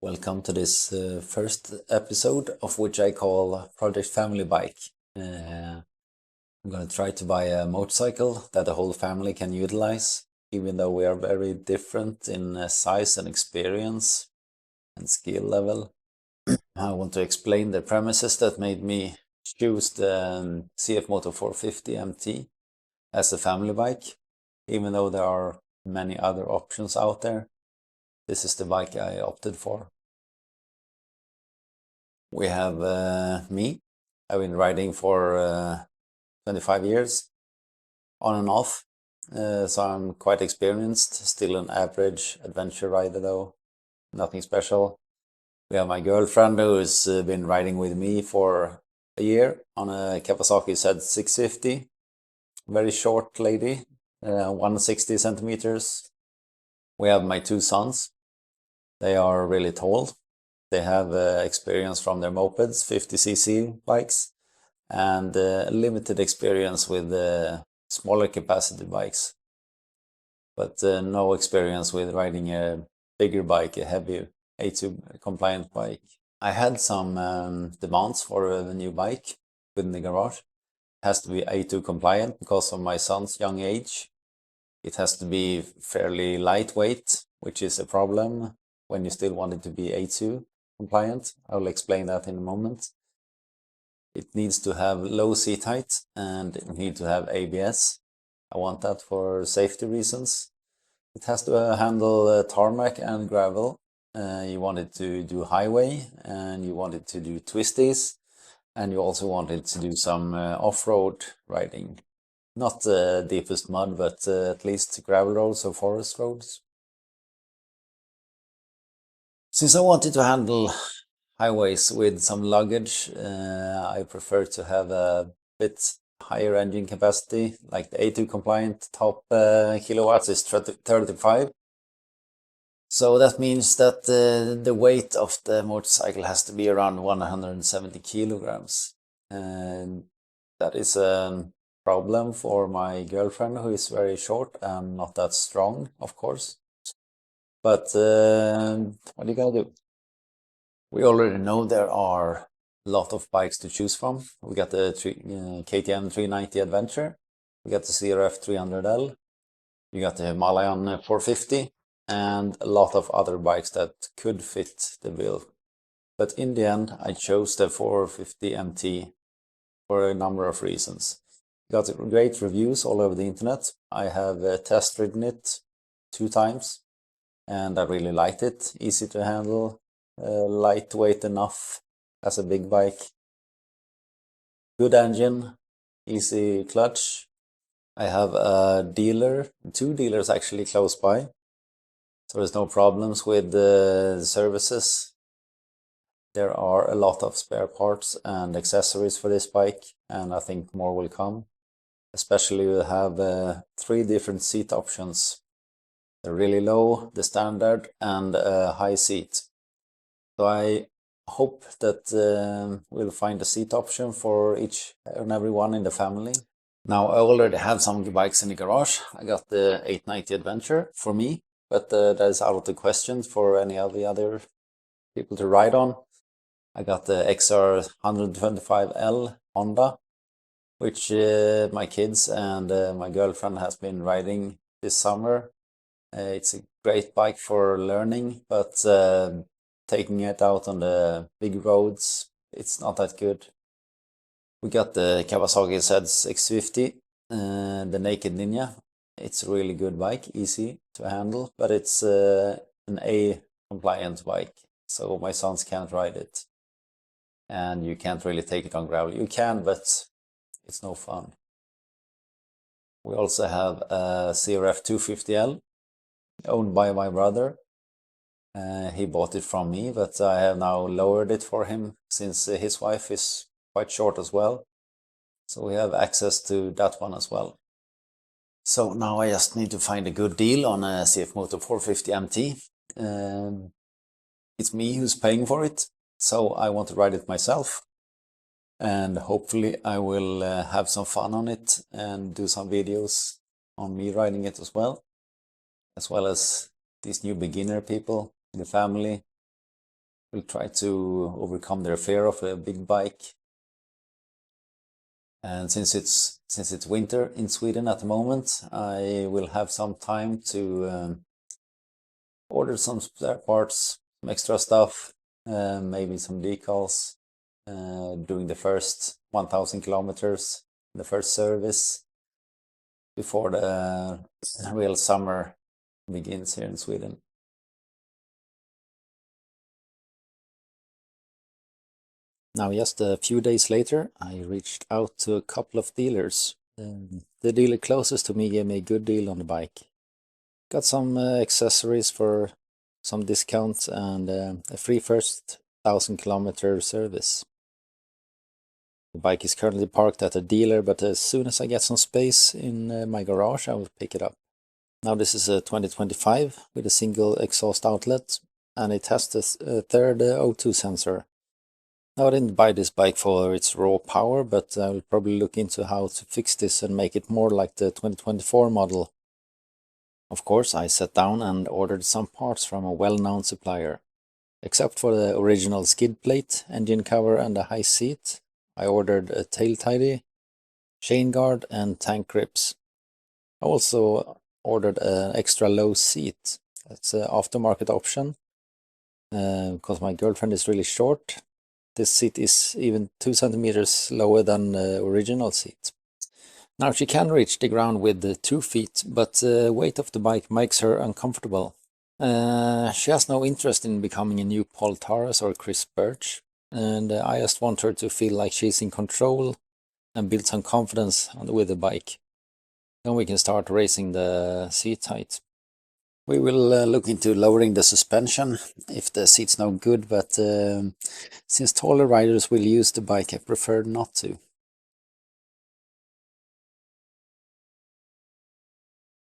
Welcome to this first episode of which I call Project Family Bike. I'm going to try to buy a motorcycle that the whole family can utilize, even though we are very different in size and experience and skill level. I want to explain the premises that made me choose the CfMoto 450 MT as a family bike, even though there are many other options out there. This is the bike I opted for. We have me. I've been riding for 25 years, on and off, so I'm quite experienced. Still an average adventure rider though, nothing special. We have my girlfriend who's been riding with me for a year on a Kawasaki Z650. Very short lady, 160 centimeters. We have my two sons. They are really tall. They have experience from their mopeds, 50cc bikes, and limited experience with smaller capacity bikes, but no experience with riding a bigger bike, a heavy A2 compliant bike. I had some demands for a new bike within the garage. It has to be A2 compliant because of my son's young age. It has to be fairly lightweight, which is a problem when you still want it to be A2 compliant. I will explain that in a moment. It needs to have low seat height and it needs to have ABS. I want that for safety reasons. It has to handle tarmac and gravel. You want it to do highway and you want it to do twisties, and you also want it to do some off-road riding. Not the deepest mud, but at least gravel roads or forest roads. Since I wanted to handle highways with some luggage, I prefer to have a bit higher engine capacity, like the A2 compliant top kilowatts is 35. So that means that the weight of the motorcycle has to be around 170 kilograms. And that is a problem for my girlfriend, who is very short and not that strong, of course. But what are you gonna do? We already know there are a lot of bikes to choose from. We got the KTM 390 Adventure, we got the CRF 300L, you got the Himalayan 450, and a lot of other bikes that could fit the bill. But in the end, I chose the 450 MT for a number of reasons. Got great reviews all over the internet. I have test ridden it 2 times and I really liked it. Easy to handle, lightweight enough as a big bike. Good engine, easy clutch. I have a dealer, 2 dealers actually close by, so there's no problems with the services. There are a lot of spare parts and accessories for this bike, and I think more will come. Especially we have 3 different seat options. The really low, the standard, and a high seat. So I hope that we'll find a seat option for each and every one in the family. Now I already have some bikes in the garage. I got the 890 Adventure for me, but that is out of the question for any of the other people to ride on. I got the XR 125L Honda, which my kids and my girlfriend has been riding this summer. It's a great bike for learning, but taking it out on the big roads, it's not that good. We got the Kawasaki Z650, the Naked Ninja. It's a really good bike, easy to handle, but it's an A compliant bike, so my sons can't ride it. And you can't really take it on gravel. You can, but it's no fun. We also have a CRF 250L, owned by my brother. He bought it from me, but I have now lowered it for him since his wife is quite short as well. So we have access to that one as well. So now I just need to find a good deal on a CfMoto 450 MT. It's me who's paying for it, so I want to ride it myself. And hopefully I will have some fun on it and do some videos on me riding it as well as these new beginner people in the family. will try to overcome their fear of a big bike. And since it's winter in Sweden at the moment, I will have some time to order some spare parts, some extra stuff, maybe some decals during the first 1,000 kilometers, the first service before the real summer begins here in Sweden. Now, just a few days later, I reached out to a couple of dealers. The dealer closest to me gave me a good deal on the bike. Got some accessories for some discounts and a free first 1,000-kilometer service. The bike is currently parked at a dealer, but as soon as I get some space in my garage, I will pick it up. Now this is a 2025 with a single exhaust outlet, and it has the third O2 sensor. Now, I didn't buy this bike for its raw power, but I will probably look into how to fix this and make it more like the 2024 model. Of course, I sat down and ordered some parts from a well-known supplier. Except for the original skid plate, engine cover and a high seat, I ordered a tail tidy, chain guard and tank grips. I also ordered an extra low seat. That's an aftermarket option because my girlfriend is really short. This seat is even 2 centimeters lower than the original seat. Now she can reach the ground with 2 feet, but the weight of the bike makes her uncomfortable. She has no interest in becoming a new Paul Taras or Chris Birch, and I just want her to feel like she's in control and build some confidence with the bike. Then we can start raising the seat height. We will look into lowering the suspension if the seat's no good, but since taller riders will use the bike, I prefer not to.